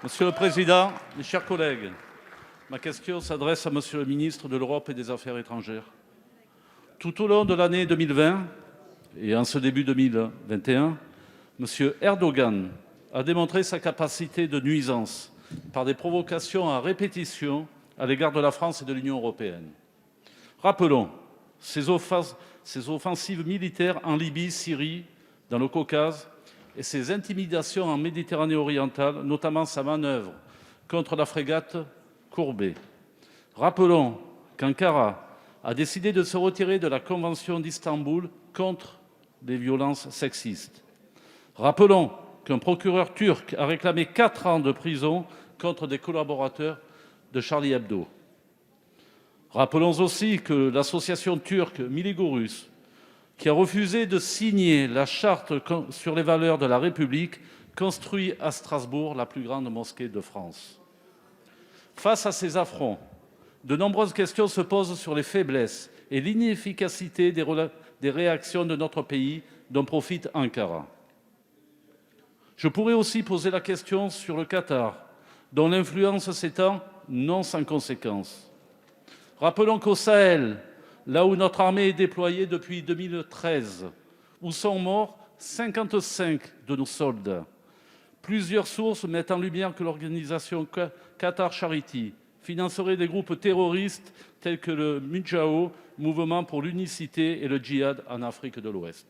Monsieur le Président, mes chers collègues, ma question s'adresse à Monsieur le ministre de l'Europe et des Affaires étrangères. Tout au long de l'année 2020 et en ce début 2021, Monsieur Erdogan a démontré sa capacité de nuisance par des provocations à répétition à l'égard de la France et de l'Union européenne. Rappelons ses offensives militaires en Libye, Syrie, dans le Caucase, et ses intimidations en Méditerranée orientale, notamment sa manœuvre contre la frégate Courbet. Rappelons qu'Ankara a décidé de se retirer de la Convention d'Istanbul contre les violences sexistes. Rappelons qu'un procureur turc a réclamé 4 ans de prison contre des collaborateurs de Charlie Hebdo. Rappelons aussi que l'association turque Miligorus, qui a refusé de signer la charte sur les valeurs de la République, construit à Strasbourg la plus grande mosquée de France. Face à ces affronts, de nombreuses questions se posent sur les faiblesses et l'inefficacité des réactions de notre pays dont profite Ankara. Je pourrais aussi poser la question sur le Qatar, dont l'influence s'étend non sans conséquences. Rappelons qu'au Sahel, là où notre armée est déployée depuis 2013, où sont morts 55 de nos soldats. Plusieurs sources mettent en lumière que l'organisation Qatar Charity financerait des groupes terroristes tels que le Mujao, Mouvement pour l'unicité, et le Djihad en Afrique de l'Ouest.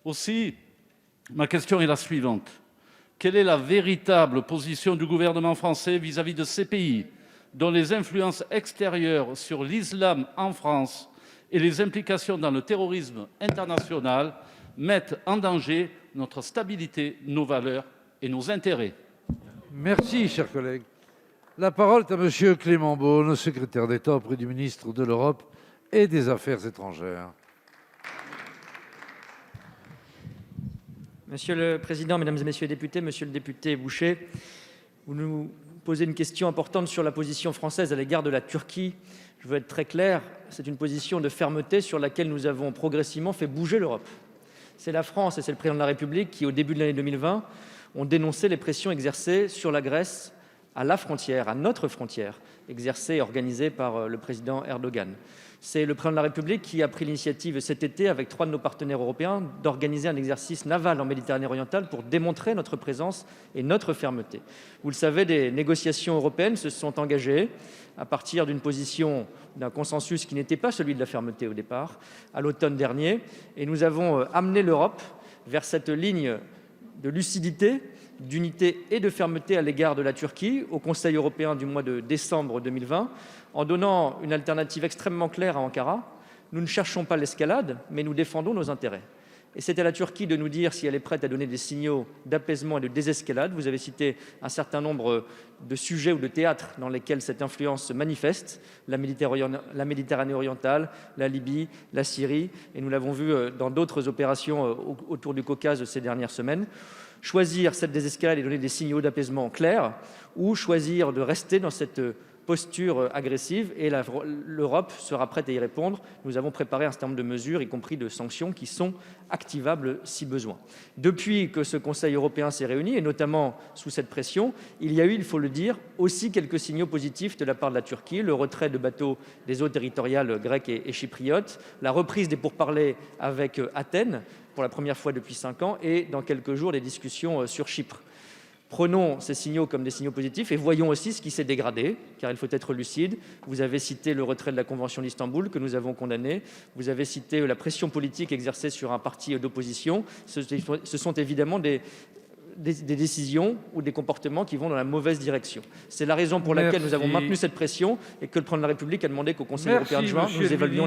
Aussi, ma question est la suivante. Quelle est la véritable position du gouvernement français vis-à-vis de ces pays dont les influences extérieures sur l'islam en France et les implications dans le terrorisme international mettent en danger notre stabilité, nos valeurs et nos intérêts? Merci, cher collègue. La parole est à Monsieur Clément Beaune, secrétaire d'État auprès du ministre de l'Europe et des Affaires étrangères. Monsieur le Président, Mesdames et Messieurs les députés, Monsieur le député Boucher, vous nous posez une question importante sur la position française à l'égard de la Turquie. Je veux être très clair, c'est une position de fermeté sur laquelle nous avons progressivement fait bouger l'Europe. C'est la France et c'est le Président de la République qui, au début de l'année 2020, ont dénoncé les pressions exercées sur la Grèce à la frontière, à notre frontière, exercées et organisées par le Président Erdogan. C'est le Président de la République qui a pris l'initiative cet été, avec 3 de nos partenaires européens, d'organiser un exercice naval en Méditerranée orientale pour démontrer notre présence et notre fermeté. Vous le savez, des négociations européennes se sont engagées à partir d'une position, d'un consensus qui n'était pas celui de la fermeté au départ, à l'automne dernier. Et nous avons amené l'Europe vers cette ligne de lucidité, d'unité et de fermeté à l'égard de la Turquie au Conseil européen du mois de décembre 2020, en donnant une alternative extrêmement claire à Ankara. Nous ne cherchons pas l'escalade, mais nous défendons nos intérêts. Et c'est à la Turquie de nous dire si elle est prête à donner des signaux d'apaisement et de désescalade. Vous avez cité un certain nombre de sujets ou de théâtres dans lesquels cette influence se manifeste, la Méditerranée orientale, la Libye, la Syrie, et nous l'avons vu dans d'autres opérations autour du Caucase ces dernières semaines. Choisir cette désescalade et donner des signaux d'apaisement clairs, ou choisir de rester dans cette posture agressive, et l'Europe sera prête à y répondre. Nous avons préparé un certain nombre de mesures, y compris de sanctions, qui sont activables si besoin. Depuis que ce Conseil européen s'est réuni, et notamment sous cette pression, il y a eu, il faut le dire, aussi quelques signaux positifs de la part de la Turquie: le retrait de bateaux des eaux territoriales grecques et chypriotes, la reprise des pourparlers avec Athènes, pour la première fois depuis 5 ans, et dans quelques jours, les discussions sur Chypre. Prenons ces signaux comme des signaux positifs et voyons aussi ce qui s'est dégradé, car il faut être lucide. Vous avez cité le retrait de la Convention d'Istanbul, que nous avons condamné. Vous avez cité la pression politique exercée sur un parti d'opposition. Ce sont évidemment des décisions ou des comportements qui vont dans la mauvaise direction. C'est la raison pour laquelle nous avons maintenu cette pression et que le Président de la République a demandé qu'au Conseil européen de juin, nous évaluions la